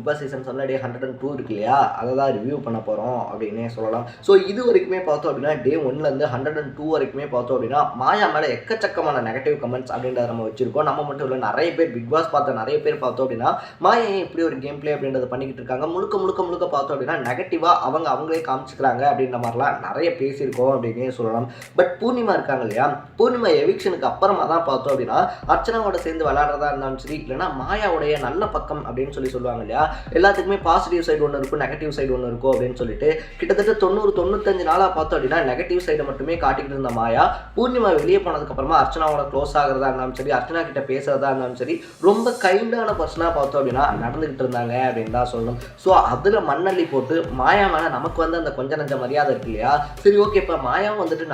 Boss season 7 டே 102 இருக்கு இல்லையா, அதை தான் ரிவ்யூ பண்ண போகிறோம் அப்படின்னே சொல்லலாம். ஸோ இது வரைக்குமே பார்த்தோம் அப்படின்னா டே 1லேருந்து 102 வரைக்குமே பார்த்தோம் அப்படின்னா மாயா மேலே எக்கச்சக்கமான நெகட்டிவ் கமெண்ட்ஸ் அப்படின்றத நம்ம வச்சிருக்கோம். நம்ம மட்டும் இல்லை, நிறைய பேர் பிக் பாஸ் பார்த்த நிறைய பேர் பார்த்தோம் அப்படின்னா மாயா இப்படி ஒரு கேம் பிளே அப்படின்றத பண்ணிக்கிட்டு இருக்காங்க, முழுக்க முழுக்க முழுக்க பார்த்தோம் அப்படின்னா நெகட்டிவாக அவங்களே காமிச்சிக்கிறாங்க அப்படின்ற மாதிரிலாம் நிறைய பேசியிருக்கோம் அப்படின்னே சொல்லலாம். பட் பூர்ணிமா இருக்காங்க இல்லையா, பூர்ணிமா எவிக்ஷனுக்கு அப்புறமா தான் பார்த்தோம் அப்படின்னா அர்ச்சனாவோட சேர்ந்து விளையாடுறதா இருந்தாலும் சரி, இல்லைனா மாயாவுடைய நல்ல பக்கம் அப்படின்னு சொல்லுவாங்க இல்லையா, எல்லாத்துக்குமே பாசிட்டிவ் சைடு ஒன்று இருக்கும், நெகட்டிவ் சைடு ஒன்று இருக்கும் அப்படின்னு சொல்லிட்டு கிட்டத்தட்ட 90-95 நாளாக பார்த்தோம் அப்படின்னா நெகட்டிவ் சைடை மட்டுமே காட்டிக்கிட்டு இருந்த மாயா பூர்ணிமா வெளியே போனதுக்கு அப்புறமா அர்ச்சனாவோட க்ளோஸ் ஆகிறதா இருந்தாலும் சரி, அர்ச்சனா கிட்ட பேசுறதா இருந்தாலும் சரி, ரொம்ப கைண்டான பர்சனாக பார்த்தோம் அப்படின்னா நடந்துகிட்டு இருந்தாங்க அப்படின்னு தான் சொல்லணும். ஸோ அதில் மண்ணள்ளி போட்டு மாயா மேலே நமக்கு வந்து அந்த கொஞ்சம் நஞ்ச மரியாதை இருக்கு இல்லையா, சரி ஓகே இப்போ மாயாவும் வந்துட்டு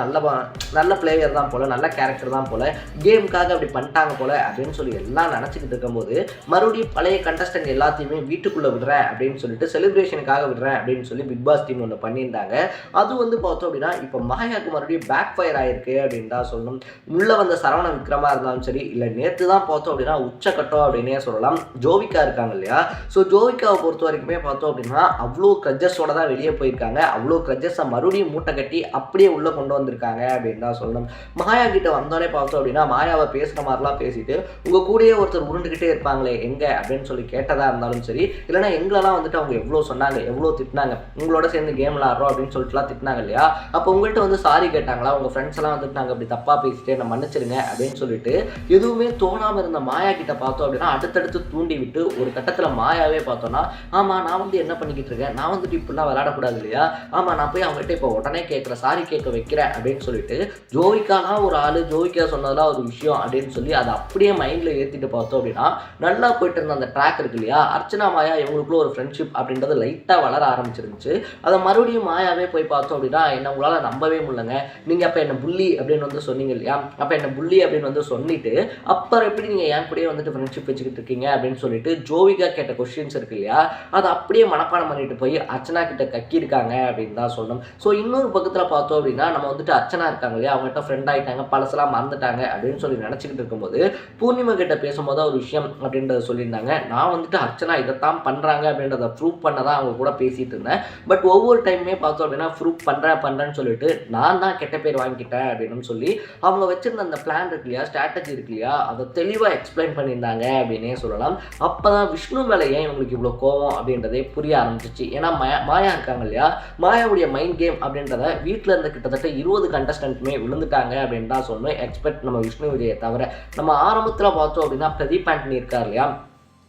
நல்ல பிளேயர் தான் போல, நல்ல கேரக்டர் தான் போல, கேமுக்காக அப்படி பண்ணிட்டாங்க போல அப்படின்னு சொல்லி எல்லாம் நினச்சிக்கிட்டு இருக்கும்போது மறுபடியும் பழைய கண்டஸ்டன்ட் எல்லாத்தையுமே வீட்டுக்குள்ளே விடுறேன் அப்படின்னு சொல்லிட்டு செலிப்ரேஷனுக்காக விடுறேன் அப்படின்னு சொல்லி பிக் பாஸ் டீம் ஒன்று பண்ணியிருந்தாங்க. அது வந்து பார்த்தோம் அப்படின்னா இப்போ மாயாவுக்கு மறுபடியும் பேக் ஃபயர் ஆயிருக்கு அப்படின்னு தான் சொல்லணும். உள்ளே வந்த சரவண விக்ரமா இருந்தாலும் சரி, இல்லை நேற்று தான் பார்த்தோம் அப்படின்னா உச்சக்கட்டம் அப்படின்னே சொல்லலாம் ஜோவிகா இருக்காங்க இல்லையா, ஸோ ஜோவிகாவை பொறுத்த வரைக்குமே பார்த்தோம் அப்படின்னா அவ்வளோ கிரட்ஜஸோட தான் வெளியே போயிருக்காங்க, அவ்வளோ கிரட்ஜஸை மறுபடியும் மூட்டை கட்டி அப்படியே உள்ளே கொண்டு வந்திருக்காங்க அப்படின்னு தான் சொல்லணும். மாயா கிட்ட வந்தோடனே பார்த்தோம் அப்படின்னா மாயாவை பேசுகிற மாதிரிலாம் பேசிட்டு உங்கள் கூடயே ஒருத்தர் உருண்டுகிட்டே இருப்பாங்களே எங்கே அப்படின்னு சொல்லி கேட்டதாக இருந்தாலும் சரி, இல்லைனா எங்களெல்லாம் வந்துட்டு அவங்க எவ்வளோ சொன்னாங்க, எவ்வளோ திட்டினாங்க, உங்களோட சேர்ந்து கேம் விளாட்றோம் அப்படின்னு சொல்லிட்டுலாம் திட்டினாங்க இல்லையா, அப்போ உங்கள்கிட்ட வந்து சாரி கேட்டாங்களா, உங்கள் ஃப்ரெண்ட்ஸ் எல்லாம் வந்துட்டு நாங்கள் அப்படி தப்பாக பேசிட்டு நான் மன்னிச்சிருங்க அப்படின்னு சொல்லிட்டு எதுவுமே தோணாமல் இருந்த மாயா கிட்ட பார்த்தோம் அப்படின்னா அடுத்தடுத்து தூண்டி விட்டு ஒரு கட்டத்தில் மாயாவே பார்த்தோன்னா ஆமாம் நான் வந்து என்ன பண்ணிக்கிட்டு இருக்கேன், நான் வந்துட்டு இப்படிலாம் விளையாடக்கூடாது இல்லையா, ஆமாம் நான் போய் அவங்ககிட்ட இப்போ உடனே கேட்குறேன், சாரி கேட்க வைக்கிறேன் அப்படின்னு சொல்லிட்டு ஜோவிகாலாம் ஒரு ஆள், ஜோவிகா சொன்னதெல்லாம் ஒரு விஷயம் அப்படின்னு சொல்லி அதை அப்படியே மைண்டில் ஏற்றிட்டு பார்த்தோம் அப்படின்னா நல்லா போயிட்டு இருந்த அந்த ட்ராக் இருக்கு இல்லையா, அர்ச்சனா மாயா இவங்களுக்குள்ள ஒரு ஃப்ரெண்ட்ஷிப் அப்படின்றது லைட்டாக வளர ஆரம்பிச்சிருந்துச்சு. அதை மறுபடியும் மாயாவே போய் பார்த்தோம் அப்படின்னா என்ன உங்களால் நம்பவே முடியலங்க, நீங்கள் அப்போ என்ன புள்ளி அப்படின்னு வந்து சொன்னீங்க இல்லையா, அப்போ என்ன புள்ளி அப்படின்னு வந்து சொல்லிட்டு அப்புறம் எப்படி நீங்கள் என் கூடயே வந்துட்டு ஃப்ரெண்ட்ஷிப் வச்சுக்கிட்டு இருக்கீங்க அப்படின்னு சொல்லிட்டு ஜோவிகா கேட்ட கொஸ்டின்ஸ் இருக்கு இல்லையா, அதை அப்படியே மனப்பாடம் பண்ணிட்டு போய் அர்ச்சனா கிட்ட கக்கியிருக்காங்க அப்படின்னு தான் சொல்லணும். ஸோ இன்னொரு பக்கத்தில் பார்த்தோம் அப்படின்னா நம்ம வந்துட்டு அர்ச்சனா இருக்காங்க இல்லையா, அவங்ககிட்ட ஃப்ரெண்ட் ஆகிட்டாங்க, பழசெல்லாம் மறந்துட்டாங்க அப்படின்னு சொல்லி நினச்சிக்கிட்டு இருக்கும்போது பூர்ணிமா கிட்ட பேசும்போது ஒரு விஷயம் அப்படின்றத சொல்லியிருந்தாங்க, நான் வந்துட்டு அர்ச்சனா இதைத்தான் பண்ணுறாங்க அப்படின்றத ப்ரூவ் பண்ண தான் அவங்க கூட பேசிகிட்டு இருந்தேன், பட் ஒவ்வொரு டைமுமே பார்த்தோம் அப்படின்னா ப்ரூவ் பண்ணுறேன்னு சொல்லிட்டு நான் தான் கெட்ட பேர் வாங்கிக்கிட்டேன் அப்படின்னு சொல்லி அவங்க வச்சிருந்த அந்த பிளான் இருக்கு இல்லையா, ஸ்ட்ராட்டஜி இருக்கு இல்லையா, அதை தெளிவாக எக்ஸ்பிளைன் பண்ணியிருந்தாங்க அப்படின்னே சொல்லலாம். அப்போ தான் விஷ்ணு மேலே ஏன் இவங்களுக்கு இவ்வளோ கோவம் அப்படின்றதே புரிய ஆரம்பிச்சிச்சு. ஏன்னா மாயா இருக்காங்க இல்லையா, மாயாவுடைய மைண்ட் கேம் அப்படின்றத வீட்டில் இருந்த கிட்டத்தட்ட 20 கண்டஸ்டன்ட்டுமே விழுந்துட்டாங்க அப்படின்னு தான் சொல்லணும், எக்ஸ்பெக்ட் நம்ம விஷ்ணு விஜயை தவிர. நம்ம ஆரம்பத்தில் பார்த்தோம் அப்படின்னா பிரதீப் ஆண்டனி இருக்கார் இல்லையா,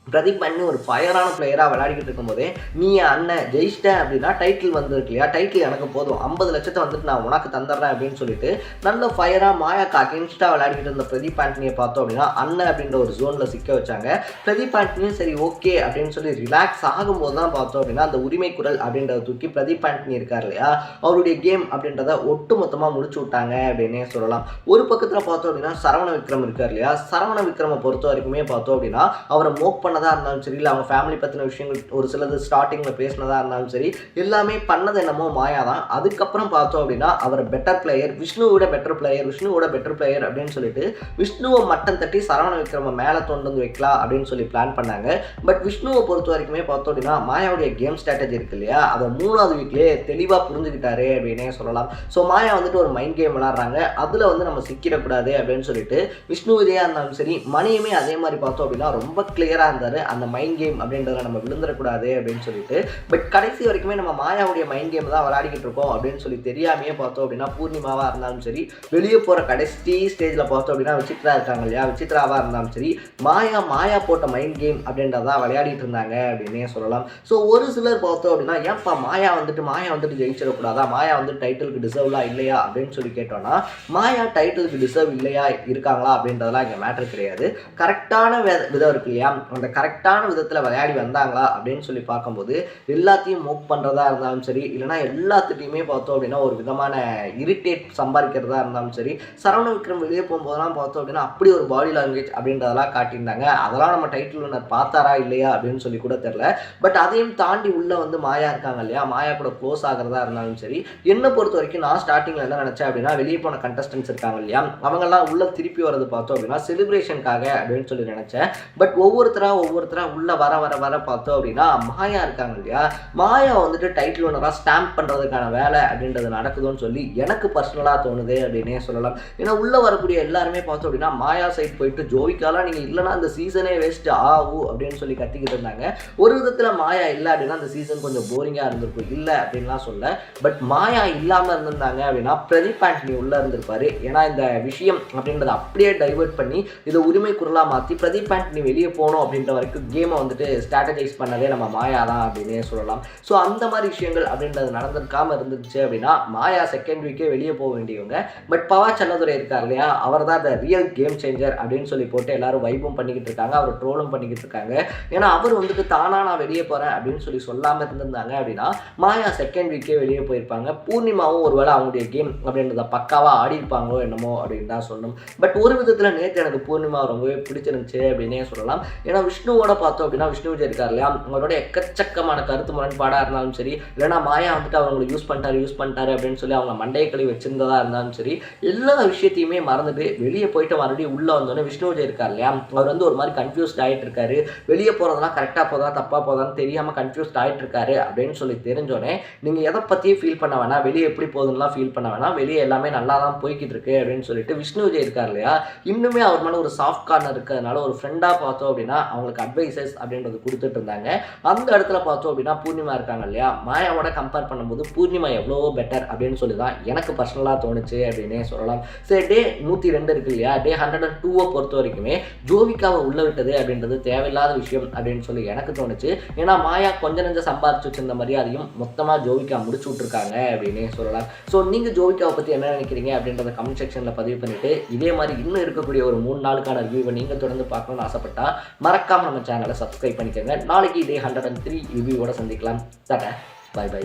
பிரதீப் பண்ணி ஒரு ஃபயரான பிளேயராக விளையாடிக்கிட்டு இருக்கும்போதே நீ அண்ணன் ஜெயிச்சிட்டேன் அப்படின்னா டைட்டில் வந்துருக்கு இல்லையா, டைட்டில் எனக்கு போதும், 50 லட்சத்தை வந்துட்டு நான் உனக்கு தந்துடுறேன் அப்படின்னு சொல்லிட்டு நல்ல ஃபயராக மாயாக்கு அகென்ஸ்டாக விளையாடிக்கிட்டு இருந்த பிரதீப் ஆண்டனியை பார்த்தோம் அப்படின்னா அண்ணன் அப்படின்ற ஒரு ஜோனில் சிக்க வச்சாங்க. பிரதீப் ஆண்டனியும் சரி ஓகே அப்படின்னு சொல்லி ரிலாக்ஸ் ஆகும்போது தான் பார்த்தோம் அப்படின்னா அந்த உரிமை குரல் அப்படின்றத தூக்கி பிரதீப் ஆண்டனி இருக்கார் இல்லையா, அவருடைய கேம் அப்படின்றத ஒட்டு மொத்தமாக முடிச்சு விட்டாங்க அப்படின்னே சொல்லலாம். ஒரு பக்கத்தில் பார்த்தோம் அப்படின்னா சரவண விக்ரம் இருக்கார் இல்லையா, சரவண விக்ரமை பொறுத்த வரைக்குமே பார்த்தோம் அப்படின்னா அவரை மோக் பண்ண இருந்தாலும் சரி, இல்லை அவங்க ஃபேமிலி பற்றின விஷயங்கள் ஒரு சிலது ஸ்டார்டிங்கில் பேசினதாக இருந்தாலும் சரி, எல்லாமே பண்ணது என்னமோ மாயா தான். அதுக்கப்புறம் பார்த்தோம் அப்படின்னா அவர் பெட்டர் பிளேயர், விஷ்ணுவோட பெட்டர் பிளேயர் அப்படின்னு சொல்லிட்டு விஷ்ணுவை மட்டம் தட்டி சரவண விக்ரம மேலே கொண்டு வந்து வைக்கலாம் அப்படின்னு சொல்லி பிளான் பண்ணாங்க. பட் விஷ்ணுவை பொறுத்த வரைக்குமே பார்த்தோம் அப்படின்னா மாயாவுடைய கேம் ஸ்ட்ராட்டஜி இருக்கு இல்லையா, அதை 3வது வீக்லேயே தெளிவாக புரிஞ்சுக்கிட்டாரு அப்படின்னே சொல்லலாம். ஸோ மாயா வந்துட்டு ஒரு மைண்ட் கேம் விளாட்றாங்க, அதில் வந்து நம்ம சிக்கிடக்கூடாது அப்படின்னு சொல்லிட்டு விஷ்ணு விஜயா இருந்தாலும் சரி, மணியுமே அதே மாதிரி பார்த்தோம் அப்படின்னா ரொம்ப கிளியராக இருந்தார், அந்த மைண்ட் கேம் அப்படின்றத நம்ம விழுந்துடக்கூடாது அப்படின்னு சொல்லிட்டு. பட் கடைசி வரைக்குமே நம்ம மாயாவுடைய மைண்ட் கேம் தான் விளையாடிக்கிட்டு இருக்கோம் அப்படின்னு சொல்லி தெரியாமையே பார்த்தோம் அப்படின்னா பூர்ணிமாவாக இருந்தாலும் சரி, வெளியே போகிற கடைசி ஸ்டேஜில் பார்த்தோம் அப்படின்னா விசித்ரா இருக்காங்க இல்லையா, விசித்ராவாக இருந்தாலும் சரி, மாயா போட்ட மைண்ட் கேம் அப்படின்றத விளையாடிட்டு இருந்தாங்க அப்படின்னே சொல்லலாம். ஸோ ஒரு சிலர் பார்த்தோம் அப்படின்னா ஏன்ப்பா மாயா வந்துட்டு ஜெயிச்சிடக்கூடாதா, மாயா வந்துட்டு டைட்டிலுக்கு டிசர்வ்லாம் இல்லையா அப்படின்னு சொல்லி கேட்டோம்னா மாயா டைட்டிலுக்கு டிசர்வ் இல்லையா இருக்காங்களா அப்படின்றதெல்லாம் இங்கே மேட்டர் கிடையாது. கரெக்டான விதம் இருக்கு இல்லையா, அந்த கரெக்டான விதத்தில் விளையாடி வந்தாங்களா அப்படின்னு சொல்லி பார்க்கும்போது எல்லாத்தையும் மூவ் பண்ணுறதா இருந்தாலும் சரி, இல்லைனா எல்லாத்துட்டையுமே பார்த்தோம் அப்படின்னா ஒரு விதமான இரிட்டேட் சம்பாதிக்கிறதா இருந்தாலும் சரி, சரவண விக்ரம் வெளியே போகும்போதெல்லாம் பார்த்தோம் அப்படின்னா அப்படி ஒரு பாடி லாங்குவேஜ் அப்படின்றதெல்லாம் காட்டியிருந்தாங்க. அதெல்லாம் நம்ம டைட்டில் வின்னர் பார்த்தாரா இல்லையா அப்படின்னு சொல்லி கூட தெரில. பட் அதையும் தாண்டி உள்ளே வந்து மாயா இருக்காங்க இல்லையா, மாயா கூட க்ளோஸ் ஆகிறதா இருந்தாலும் சரி, என்னை பொறுத்த வரைக்கும் நான் ஸ்டார்டிங்கில் என்ன நினச்சேன் அப்படின்னா வெளியே போன கண்டஸ்டன்ஸ் இருக்காங்க இல்லையா, அவங்கெல்லாம் உள்ளே திருப்பி வரது பார்த்தோம் அப்படின்னா செலிப்ரேஷனுக்காக அப்படின்னு சொல்லி நினச்சேன். பட் ஒவ்வொருத்தராக ஒவ்வொருத்தராக உள்ளே வர வர வர பார்த்தோம் அப்படின்னா மாயா இருக்காங்க இல்லையா, மாயா வந்துட்டு டைட்டில் ஓனராக ஸ்டாம்ப் பண்ணுறதுக்கான வேலை அப்படின்றது நடக்குதுன்னு சொல்லி எனக்கு பர்சனலாக தோணுது அப்படின்னே சொல்லலாம். ஏன்னா உள்ளே வரக்கூடிய எல்லாருமே பார்த்தோம் அப்படின்னா மாயா சைட் போயிட்டு ஜோவிக்காலாம் நீங்கள் இல்லைனா அந்த சீசனே வேஸ்ட்டு ஆகு அப்படின்னு சொல்லி கத்திக்கிட்டு இருந்தாங்க. ஒரு விதத்தில் மாயா இல்லை அப்படின்னா அந்த சீசன் கொஞ்சம் போரிங்காக இருந்திருக்கும், இல்லை அப்படின்லாம் சொல்ல. பட் மாயா இல்லாமல் இருந்திருந்தாங்க அப்படின்னா பிரதீப் ஆண்டனி உள்ளே இருந்திருப்பாரு. ஏன்னா இந்த விஷயம் அப்படின்றத அப்படியே டைவெர்ட் பண்ணி இதை உரிமை குரலாக மாற்றி பிரதீப் ஆண்டனி வெளியே போகணும் அப்படின்ற வரைக்கும் கேமை வந்துட்டு ஸ்ட்ராட்டஜைஸ் பண்ணதே நம்ம மாயா தான் அப்படின்னே சொல்லலாம். ஸோ அந்த மாதிரி விஷயங்கள் அப்படின்றது நடந்திருக்காமல் இருந்துச்சு அப்படின்னா மாயா செகண்ட் வீக்கே வெளியே போக வேண்டியவங்க. பட் பவா செல்லதுரை இருக்கார் இல்லையா, அவர் தான் த ரியல் கேம் சேஞ்சர் அப்படின்னு சொல்லி போட்டு எல்லாரும் வைப்பும் பண்ணிக்கிட்டு இருக்காங்க, அவர் ட்ரோலும் பண்ணிக்கிட்டு இருக்காங்க. ஏன்னா அவர் வந்துட்டு தானா நான் வெளியே போகிறேன் அப்படின்னு சொல்லி சொல்லாமல் இருந்திருந்தாங்க அப்படின்னா மாயா செகண்ட் வீக்கே வெளியே போயிருப்பாங்க. பூர்ணிமாவும் ஒருவேளை அவங்களுடைய கேம் அப்படின்றத பக்காவாக ஆடி இருப்பாங்களோ என்னமோ அப்படின்னு தான் சொல்லணும். பட் ஒரு விதத்தில் நேற்று எனக்கு பூர்ணிமா ரொம்பவே பிடிச்சிருந்துச்சு அப்படின்னே சொல்லலாம். ஏன்னா விஷ்ணுவோட பார்த்தோம் அப்படின்னா விஷ்ணு விஜய் இருக்கார் இல்லையா, அவங்களோட எக்கச்சக்கமான கருத்து முரண்பாடாக இருந்தாலும் சரி, இல்லைனா மாயா வந்துட்டு அவங்களை யூஸ் பண்ணிட்டாரு அப்படின்னு சொல்லி அவங்க மண்டையை கழுவி வச்சிருந்ததா இருந்தாலும் சரி, எல்லா விஷயத்தையுமே மறந்துட்டு வெளியே போயிட்டு மறுபடியும் உள்ளே வந்தோடனே விஷ்ணு விஜய் இருக்கார் இல்லையா, அவர் வந்து ஒரு மாதிரி கன்ஃபியூஸ்ட் ஆகிட்டு இருக்காரு. வெளியே போகிறதெல்லாம் கரெக்டாக போதா தப்பாக போதான்னு தெரியாமல் கன்ஃபியூஸ்ட் ஆகிட்டு இருக்காரு அப்படின்னு சொல்லி தெரிஞ்சோடனே நீங்கள் எதை பற்றியும் ஃபீல் பண்ண வேணாம், வெளியே எப்படி போகுதுன்னா ஃபீல் பண்ண வேணாம், வெளியே எல்லாமே நல்லா தான் போய்கிட்டு இருக்கு அப்படின்னு சொல்லிட்டு விஷ்ணு விஜய் இருக்கார் இல்லையா, இன்னுமே அவர் மேலே ஒரு சாஃப்ட் கார்னர் இருக்கிறதுனால ஒரு ஃப்ரெண்டாக பார்த்தோம் அப்படின்னா அவங்களுக்கு அட்வைசஸ் அப்படின்றது கொடுத்துட்டு இருந்தாங்க. அந்த இடத்துல பார்த்தோம் அப்படின்னா பூர்ணிமா இருக்காங்க இல்லையா, மாயாவோட கம்பேர் பண்ணும்போது பூர்ணிமா எவ்வளவோ பெட்டர் அப்படின்னு சொல்லி தான் எனக்கு பர்சனலாக தோணுச்சு அப்படின்னே சொல்லலாம். சரி, டே 102 இருக்கு இல்லையா, டே 102 பொறுத்த வரைக்குமே ஜோவிகாவை உள்ள விட்டது அப்படின்றது தேவையில்லாத விஷயம் அப்படின்னு சொல்லி எனக்கு தோணுச்சு. ஏன்னா மாயா கொஞ்சம் நெஞ்சம் சம்பாரிச்சு வச்சிருந்த மரியாதையும் மொத்தமாக ஜோவிகா முடிச்சு விட்ருக்காங்க அப்படின்னே சொல்லலாம். ஸோ நீங்கள் ஜோவிகாவை பற்றி என்ன நினைக்கிறீங்க அப்படின்றத கமெண்ட் செக்ஷனில் பதிவு பண்ணிவிட்டு இதே மாதிரி இன்னும் இருக்கக்கூடிய ஒரு 3 நாளுக்கான ரிவ்யூவை நீங்கள் தொடர்ந்து பார்க்கணும்னு ஆசைப்பட்டா மறக்காமல் நம்ம சேனலை சப்ஸ்கிரைப் பண்ணிக்கோங்க. நாளைக்கு இதே 103 ரிவ்யூவோட சந்திக்கலாம். Ta-ta, bye by.